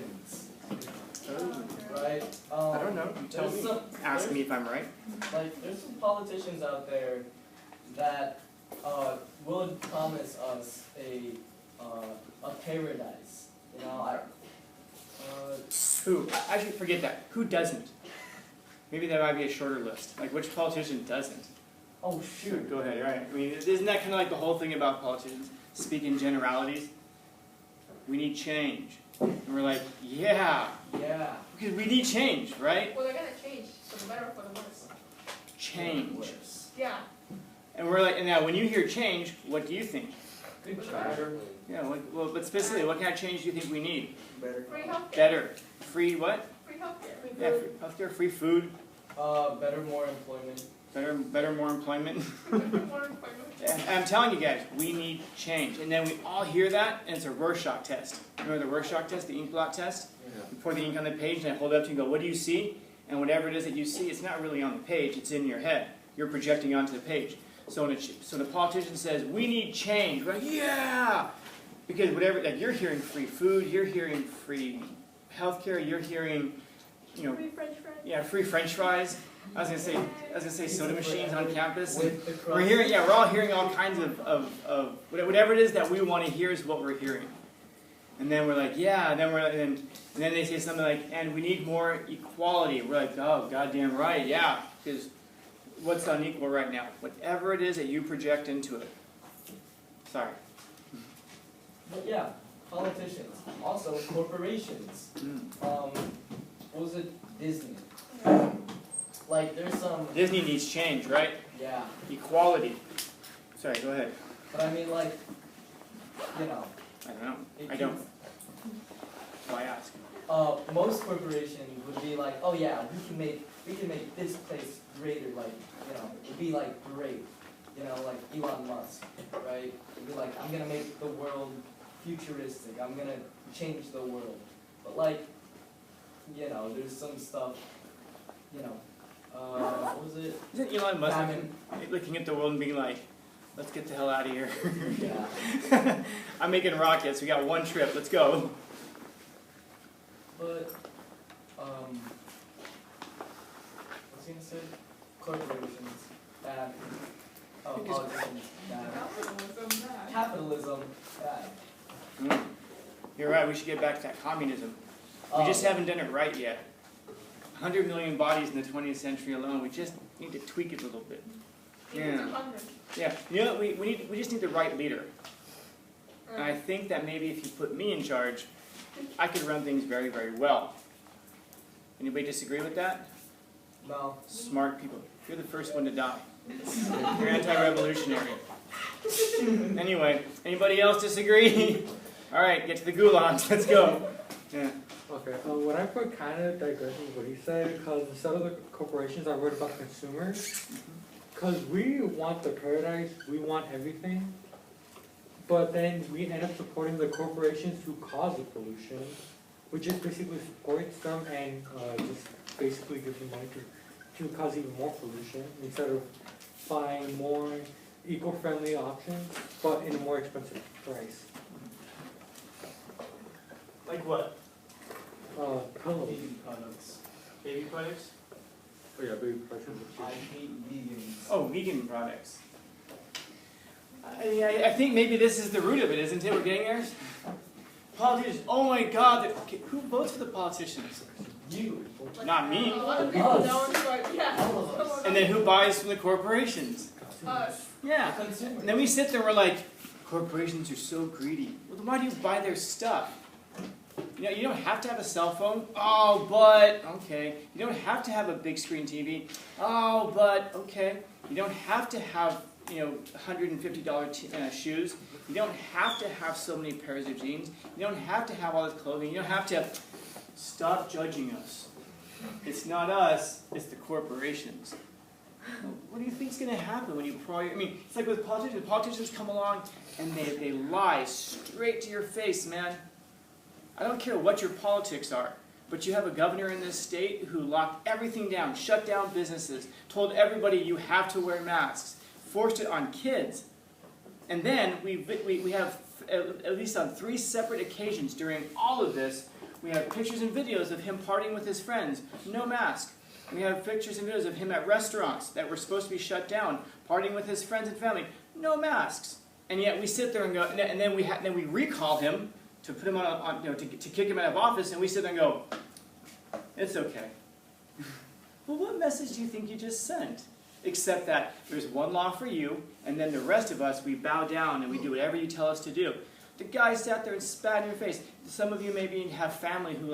politicians, right? I don't know. You tell me. Ask me if I'm right. Like, there's some politicians out there that would promise us a paradise. You know, Who? I should forget that. Who doesn't? Maybe that might be a shorter list. Like, which politician doesn't? oh shoot. Go ahead. All right. I mean, isn't that kind of like the whole thing about politicians? Speak in generalities. We need change. And we're like, yeah. Yeah. Because we need change, right? Well, they're gonna change for the better or for the worse. Change. Yeah. And we're like, and now when you hear change, what do you think? Good try. Yeah, well, but specifically, what kind of change do you think we need? Free healthcare. Better. Free what? Free healthcare. Free Yeah, free healthcare, free food, Better, more employment. better, more employment. more employment. And I'm telling you guys, we need change. And then we all hear that, and it's a Rorschach test. Remember the Rorschach test, the ink blot test? Yeah. You pour the ink on the page, and I hold it up to you and go, what do you see? And whatever it is that you see, it's not really on the page, it's in your head. You're projecting onto the page. So when the politician says, we need change, we're like, yeah! Because whatever, like you're hearing free food, you're hearing free healthcare, you're hearing, you know, Free French fries. yeah, free French fries. I was gonna say soda machines on campus. With the crust. We're hearing, yeah, we're all hearing all kinds of whatever it is that we want to hear is what we're hearing. And then we're like, yeah, and then they say something like, and we need more equality. We're like, oh, goddamn right, yeah, because what's unequal right now? Whatever it is that you project into it. Sorry. But yeah, politicians. Also, corporations. What was it? Disney. Like, there's some... Disney needs change, right? Yeah. Equality. Sorry, go ahead. But I mean, like, you know... I don't know. I don't. Why ask? Most corporations would be like, oh yeah, we can make this place greater, like, you know, it'd be like great. You know, like Elon Musk, right? It'd be like, I'm gonna make the world futuristic, I'm gonna change the world. But like, you know, there's some stuff, you know, what was it? Isn't Elon Musk Famine. looking at the world and being like, let's get the hell out of here. Yeah. I'm making rockets, we got one trip, let's go. But, what's he gonna say? Corporations, bad. Oh, politicians, bad. Capitalism, bad. Capitalism, bad. You're right, we should get back to that communism. We just haven't done it right yet. 100 million bodies in the 20th century alone, we just need to tweak it a little bit. Yeah. Yeah, you know, we just need the right leader. And I think that maybe if you put me in charge, I could run things very, very well. Anybody disagree with that? No. Smart people. You're the first one to die. You're anti-revolutionary. Anyway, anybody else disagree? All right, get to the gulags. Let's go. Yeah. Okay, what I put kind of digressing with what he said, because instead of the corporations, I wrote about consumers. Because we want the paradise, we want everything, but then we end up supporting the corporations who cause the pollution, which just basically supports them and just basically gives them money to cause even more pollution instead of buying more eco-friendly options, but in a more expensive price. Like what? Pillows. Baby products. Baby products? Oh yeah, baby products. I hate vegans. Oh, vegan products. I think maybe this is the root of it, isn't it? We're getting there? Politicians. Oh my God. Who votes for the politicians? You. Not me. A lot of people don't, but yeah. And then who buys from the corporations? Us. Yeah. Consumers. And then we sit there and we're like, corporations are so greedy. Well, then why do you buy their stuff? You know, you don't have to have a cell phone. Oh, but, okay. You don't have to have a big screen TV. Oh, but, okay. You don't have to have, you know, $150 shoes. You don't have to have so many pairs of jeans. You don't have to have all this clothing. You don't have to... Stop judging us. It's not us, it's the corporations. What do you think is going to happen when you I mean, it's like with politicians. Politicians come along and they lie straight to your face, man. I don't care what your politics are, but you have a governor in this state who locked everything down, shut down businesses, told everybody you have to wear masks, forced it on kids. And then we have, at least on 3 separate occasions during all of this, We have pictures and videos of him partying with his friends, no mask. We have pictures and videos of him at restaurants that were supposed to be shut down, partying with his friends and family, no masks. And yet we sit there and go, and then we recall him to put him on to kick him out of office, and we sit there and go, it's okay. Well, what message do you think you just sent? Except that there's one law for you, and then the rest of us, we bow down and we do whatever you tell us to do. The guy sat there and spat in your face. Some of you maybe have family who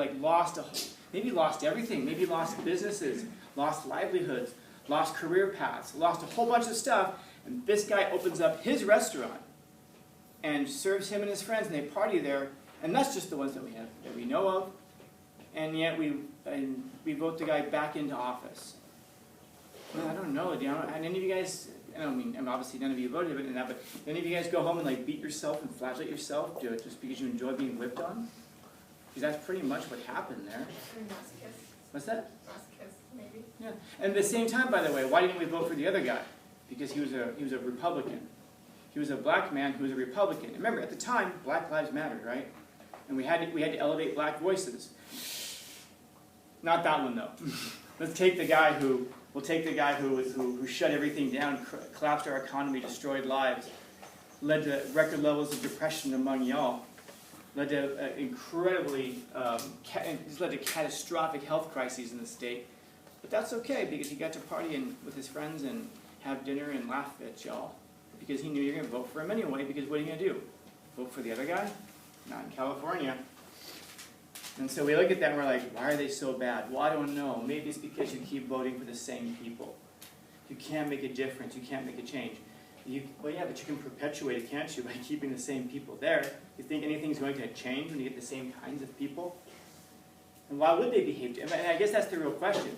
maybe lost everything, maybe lost businesses, lost livelihoods, lost career paths, lost a whole bunch of stuff, and this guy opens up his restaurant and serves him and his friends, and they party there, and that's just the ones that we know of, and yet we vote the guy back into office. Well, I don't know. And any of you guys, obviously none of you voted in that, but any of you guys go home and beat yourself and flagellate yourself just because you enjoy being whipped on? Because that's pretty much what happened there. What's that? Masochist, maybe. Yeah. And at the same time, by the way, why didn't we vote for the other guy? Because he was a Republican. He was a black man who was a Republican. And remember, at the time, Black Lives Mattered, right? And we had to elevate black voices. Not that one though. We'll take the guy who shut everything down, collapsed our economy, destroyed lives, led to record levels of depression among y'all, led to led to catastrophic health crises in the state. But that's okay, because he got to party with his friends and have dinner and laugh at y'all, because he knew you were going to vote for him anyway, because what are you going to do? Vote for the other guy? Not in California. And so we look at that and we're like, why are they so bad? Well, I don't know. Maybe it's because you keep voting for the same people. You can't make a difference. You can't make a change. Well, yeah, but you can perpetuate it, can't you, by keeping the same people there? You think anything's going to change when you get the same kinds of people? And why would they behave differently? And I guess that's the real question.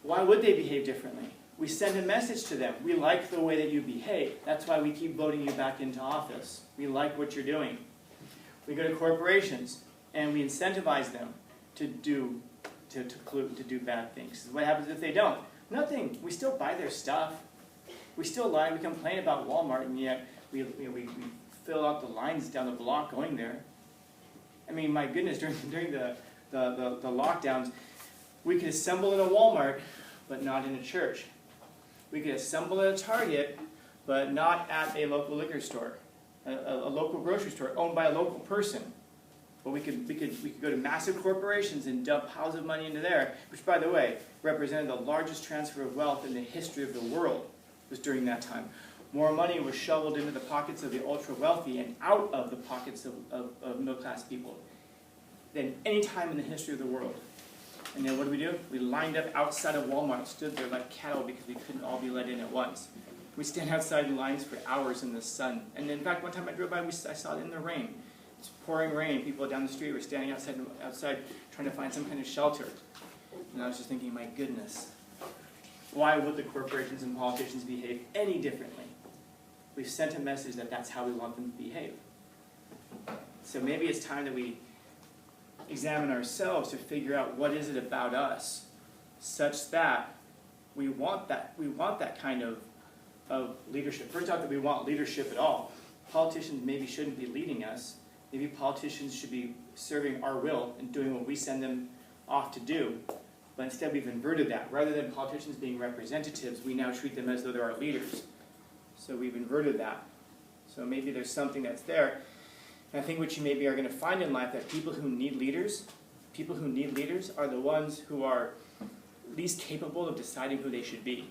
Why would they behave differently? We send a message to them. We like the way that you behave. That's why we keep voting you back into office. We like what you're doing. We go to corporations, and we incentivize them to do bad things. What happens if they don't? Nothing. We still buy their stuff. We still lie. We complain about Walmart, and yet we fill out the lines down the block going there. I mean, my goodness, during the lockdowns, we could assemble in a Walmart, but not in a church. We could assemble at a Target, but not at a local liquor store, a local grocery store owned by a local person. But we could go to massive corporations and dump piles of money into there, which, by the way, represented the largest transfer of wealth in the history of the world. Was during that time. More money was shoveled into the pockets of the ultra-wealthy and out of the pockets of middle-class people than any time in the history of the world. And then what did? We lined up outside of Walmart, stood there like cattle because we couldn't all be let in at once. We stand outside in lines for hours in the sun. And in fact, one time I drove by, I saw it in the rain. It's pouring rain. People down the street were standing outside trying to find some kind of shelter. And I was just thinking, my goodness, why would the corporations and politicians behave any differently? We've sent a message that that's how we want them to behave. So maybe it's time that we examine ourselves to figure out what is it about us such that we want that kind of leadership. First off, that we want leadership at all. Politicians maybe shouldn't be leading us. Maybe politicians should be serving our will and doing what we send them off to do. But instead we've inverted that. Rather than politicians being representatives, we now treat them as though they're our leaders. So we've inverted that. So maybe there's something that's there. And I think what you maybe are going to find in life, that people who need leaders are the ones who are least capable of deciding who they should be.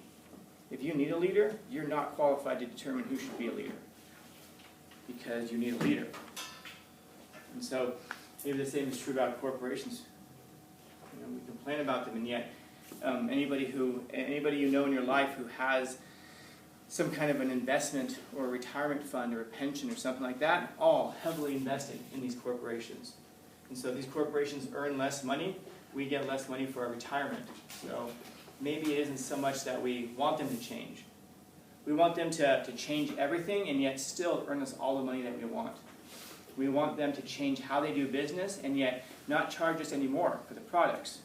If you need a leader, you're not qualified to determine who should be a leader, because you need a leader. And so maybe the same is true about corporations. We complain about them, and yet anybody you know in your life who has some kind of an investment or a retirement fund or a pension or something like that, all heavily invested in these corporations. And so these corporations earn less money, we get less money for our retirement. So maybe it isn't so much that we want them to change. We want them to change everything and yet still earn us all the money that we want. We want them to change how they do business and yet not charge us any more for the products.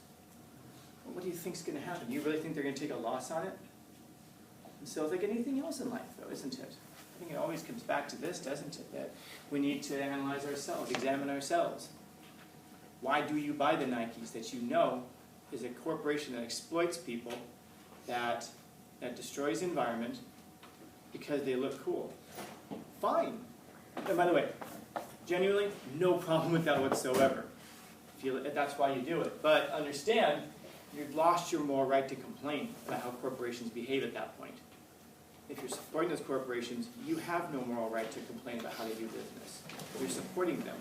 Well, what do you think is going to happen? Do you really think they're going to take a loss on it? And so it's like anything else in life, though, isn't it? I think it always comes back to this, doesn't it? That we need to analyze ourselves, examine ourselves. Why do you buy the Nikes that you know is a corporation that exploits people, that destroys the environment because they look cool? Fine. And by the way, genuinely, no problem with that whatsoever. If that's why you do it. But understand, you've lost your moral right to complain about how corporations behave at that point. If you're supporting those corporations, you have no moral right to complain about how they do business. You're supporting them.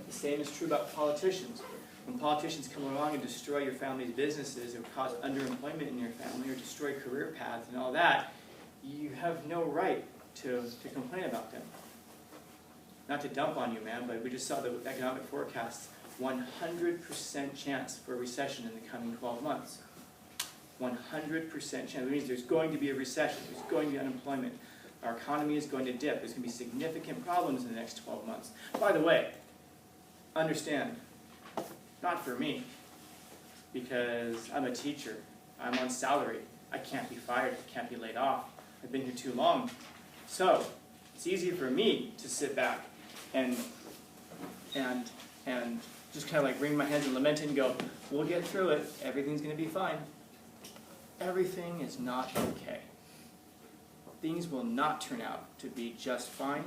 The same is true about politicians. When politicians come along and destroy your family's businesses or cause underemployment in your family or destroy career paths and all that, you have no right to complain about them. Not to dump on you, man, but we just saw the economic forecasts. 100% chance for a recession in the coming 12 months. 100% chance. That means there's going to be a recession. There's going to be unemployment. Our economy is going to dip. There's going to be significant problems in the next 12 months. By the way, understand, not for me, because I'm a teacher. I'm on salary. I can't be fired. I can't be laid off. I've been here too long. So it's easy for me to sit back and just kind of like wring my hands and lament and go, we'll get through it. Everything's going to be fine. Everything is not okay. Things will not turn out to be just fine.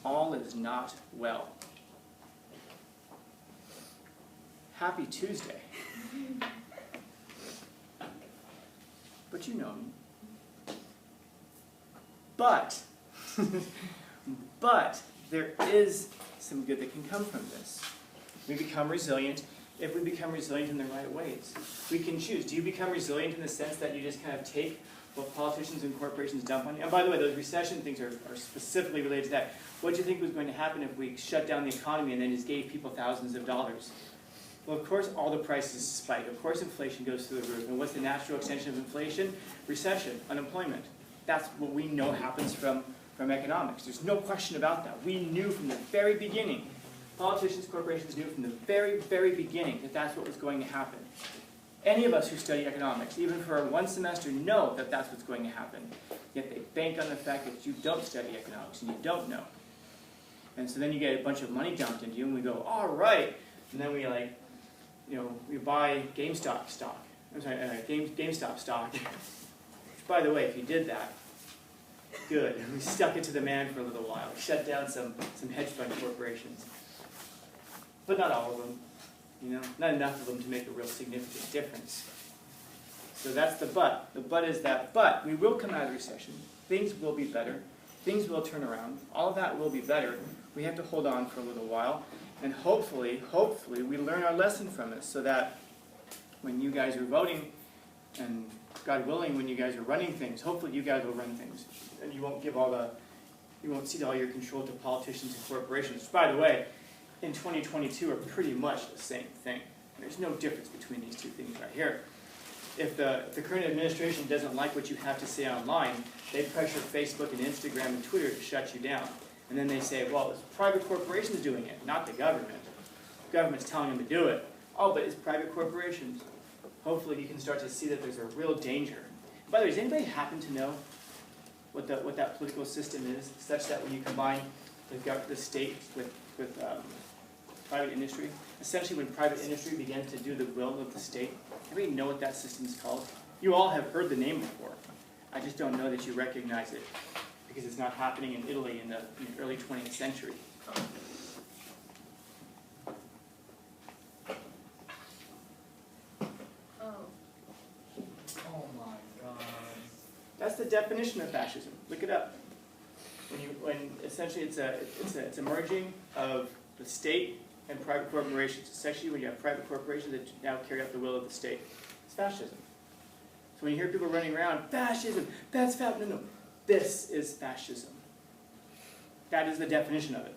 All is not well. Happy Tuesday. But you know me. But there is some good that can come from this. We become resilient if we become resilient in the right ways. We can choose. Do you become resilient in the sense that you just kind of take what politicians and corporations dump on you? And by the way, those recession things are specifically related to that. What do you think was going to happen if we shut down the economy and then just gave people thousands of dollars? Well, of course, all the prices spike. Of course, inflation goes through the roof. And what's the natural extension of inflation? Recession, unemployment. That's what we know happens from economics. There's no question about that. We knew from the very beginning. Politicians, corporations knew from the very, very beginning that that's what was going to happen. Any of us who study economics, even for one semester, know that that's what's going to happen. Yet they bank on the fact that you don't study economics and you don't know. And so then you get a bunch of money dumped into you and we go, all right. And then we we buy GameStop stock. I'm sorry, GameStop stock. Which, by the way, if you did that, good. We stuck it to the man for a little while. We shut down some hedge fund corporations. But not all of them, not enough of them to make a real significant difference. So that's the but. The but is that, but we will come out of the recession. Things will be better. Things will turn around. All of that will be better. We have to hold on for a little while. And hopefully, we learn our lesson from it so that when you guys are voting, and God willing, when you guys are running things, hopefully you guys will run things. And you won't cede all your control to politicians and corporations. Which, by the way, in 2022 are pretty much the same thing. There's no difference between these two things right here. If the current administration doesn't like what you have to say online, they pressure Facebook and Instagram and Twitter to shut you down. And then they say, well, it's private corporations doing it, not the government. The government's telling them to do it. Oh, but it's private corporations. Hopefully you can start to see that there's a real danger. By the way, does anybody happen to know what that political system is, such that when you combine the state with private industry, essentially when private industry begins to do the will of the state, everybody know what that system is called? You all have heard the name before. I just don't know that you recognize it because it's not happening in Italy in the early 20th century. Oh my God. That's the definition of fascism. Look it up. When essentially it's a merging of the state and private corporations. Essentially, when you have private corporations that now carry out the will of the state, it's fascism. So when you hear people running around, fascism, that's fascism. No. This is fascism. That is the definition of it.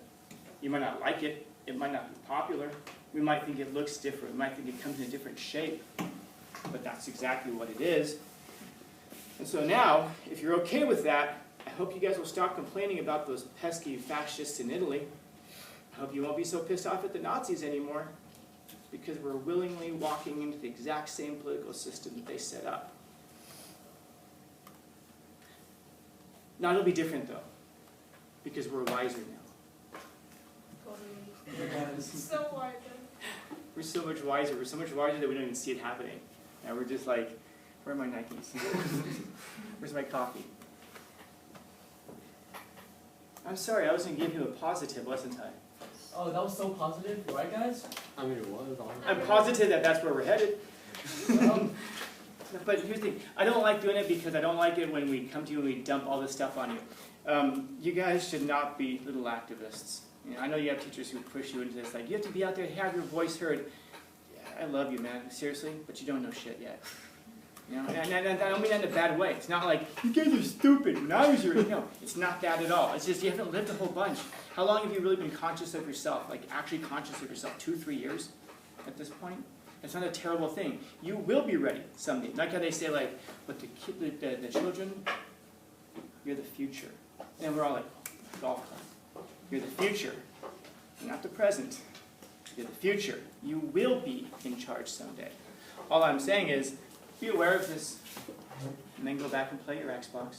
You might not like it. It might not be popular. We might think it looks different. We might think it comes in a different shape. But that's exactly what it is. And so now, if you're okay with that, I hope you guys will stop complaining about those pesky fascists in Italy. I hope you won't be so pissed off at the Nazis anymore, because we're willingly walking into the exact same political system that they set up. Now it'll be different though, because we're wiser now. Totally. So wiser. We're so much wiser. We're so much wiser that we don't even see it happening. And we're just like, where are my Nikes? Where's my coffee? I'm sorry, I was going to give you a positive, wasn't I? Oh, that was so positive, right, guys? I mean, it was. Honestly. I'm positive that that's where we're headed. Well, But here's the thing, I don't like doing it because I don't like it when we come to you and we dump all this stuff on you. You guys should not be little activists. You know, I know you have teachers who push you into this, like, you have to be out there, have your voice heard. Yeah, I love you, man, seriously, but you don't know shit yet. You know, and I don't mean that in a bad way. It's not like, you guys are stupid, when I was your, no, it's not that at all. It's just you haven't lived a whole bunch. How long have you really been conscious of yourself, like actually conscious of yourself? 2-3 years at this point? It's not a terrible thing. You will be ready someday. Like how they say, like, but the children, you're the future. And we're all like, golf club. You're the future. You're not the present. You're the future. You will be in charge someday. All I'm saying is, be aware of this, and then go back and play your Xbox.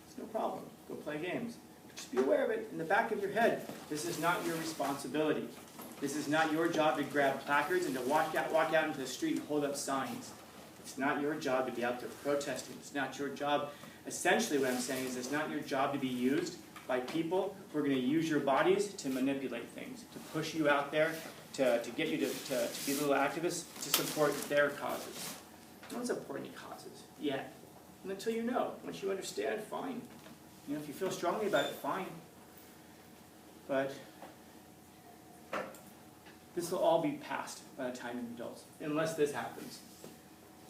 It's no problem. Go play games. Just be aware of it in the back of your head. This is not your responsibility. This is not your job to grab placards and to walk out into the street and hold up signs. It's not your job to be out there protesting. It's not your job. Essentially what I'm saying is it's not your job to be used by people who are going to use your bodies to manipulate things, to push you out there, to get you to be little activists, to support their causes. No one's supporting any causes yet. And until you know. Once you understand, fine. You know, if you feel strongly about it, fine. But this will all be past by the time you're adults, unless this happens.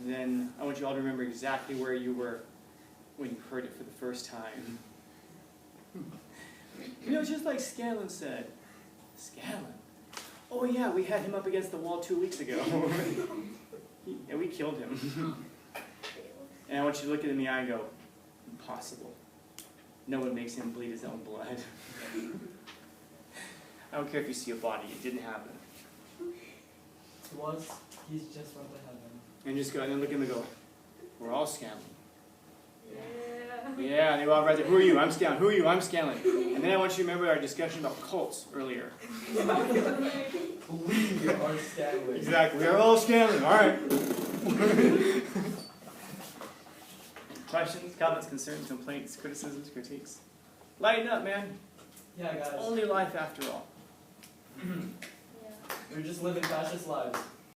Then I want you all to remember exactly where you were when you heard it for the first time. You know, just like Scanlon said. Scanlon? Oh yeah, we had him up against the wall 2 weeks ago. And we killed him. And I want you to look at him in the eye and go, impossible. No one makes him bleed his own blood. I don't care if you see a body, it didn't happen. he's just went to heaven. And just go, and then look at him and go, we're all Scanlon. Yeah. Yeah, and they all right there, who are you? I'm Scanlon. Who are you? I'm Scanlon. And then I want you to remember our discussion about cults earlier. Believe you are Scanlon. Exactly, we are all Scanlon, all right. Questions, comments, concerns, complaints, criticisms, critiques? Lighten up, man. Yeah, guys. It's only life after all. We're just living fascist lives.